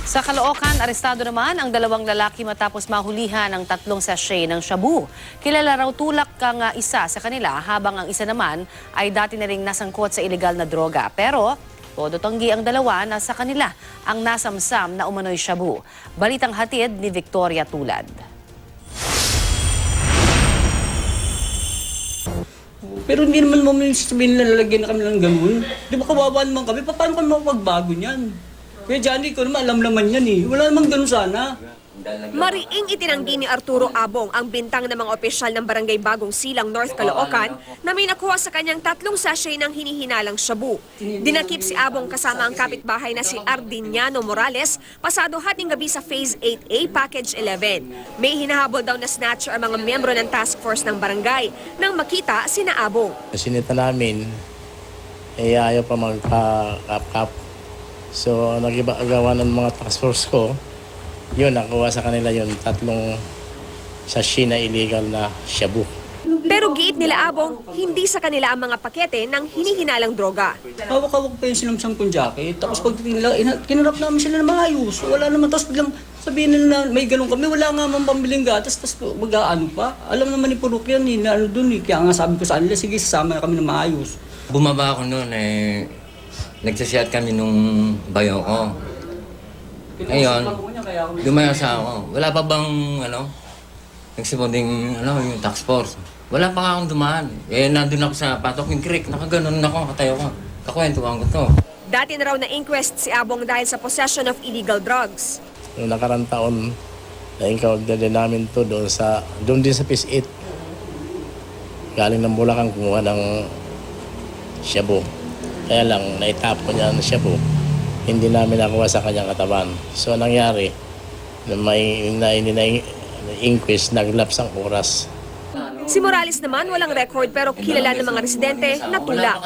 Sa Caloocan, arestado naman ang dalawang lalaki matapos mahulihan ng 3 sachet ng shabu. Kilala raw tulak kang isa sa kanila habang ang isa naman ay dati na ring nasangkot sa ilegal na droga. Pero todo tanggi ang dalawa na sa kanila ang nasamsam na umano'y shabu. Balitang hatid ni Victoria Tulad. Pero hindi naman mo sabihin na lalagyan na kami ng ganun. Di ba kawawa naman kami? Paano kami mapagbago niyan? Kaya Johnny, ko naman alam naman yan eh. Wala namang ganun sana. Mariing itinanggi ni Arturo Abong ang bintang ng mga opisyal ng Barangay Bagong Silang, North Caloocan na may nakuha sa kanyang 3 sachet ng hinihinalang shabu. Dinakip si Abong kasama ang kapitbahay na si Ardiniano Morales pasado hating gabi sa Phase 8A Package 11. May hinahabol daw na snatcher ang mga miyembro ng task force ng barangay nang makita sina Abong. Sinita namin, ayaw pa magpa-kap-kap. So, nag-gawa ng mga task force ko, yun, nakuha sa kanila yun, 3 sachet na illegal na shabu. Pero giit nila Abong, hindi sa kanila ang mga pakete ng hinihinalang droga. Hawak-hawak pa yung sinamsang kong jacket. Tapos pag kinarap namin sila na maayos. Wala naman. Tapos biglang sabihin nila na may ganun kami. Wala nga man pambiling gatas. Tapos mag-aano pa. Alam naman ni Purok yan eh, na ano dun eh. Kaya nga sabi ko sa kanila, sige, sasama na kami na maayos. Bumaba ako noon eh, nagsasiyat kami nung bayo ko. Ngayon, dumayasa ako. Wala pa bang, nagsibonding, yung tax force. Wala pa nga akong dumaan. Eh, nandun ako sa Patokin Creek. Nakaganon ako, katayo ko. Kakwentuhan ko to. Dati na raw na inquest si Abong dahil sa possession of illegal drugs. Noong nakarang taon, na-encounter din namin to doon din sa Phase 8. Galing ng Bulacan, kumuha ng shabu. Kaya lang, naitapon niya ng shabu. Hindi namin nakuha sa kanyang katawan. So, nangyari, may inquest, naglapse ang oras. Si Morales naman walang record pero kilala ng mga residente na tulak.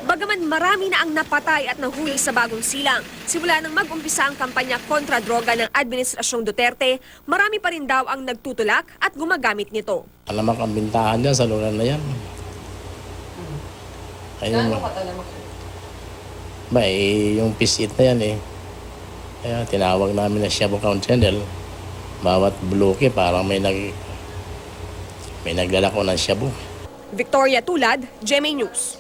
Bagaman marami na ang napatay at nahuli sa Bagong Silang, simula nang mag-umpisa ang kampanya kontra droga ng Administrasyong Duterte, marami pa rin daw ang nagtutulak at gumagamit nito. Alamak ang bintahan niya sa lugar na yan. Ayun, yung Phase 8 na yan eh. Kaya tinawag namin na Shabu Count Channel. Bawat bloke parang may naglalako ng shabu. Victoria Tulad, GMA News.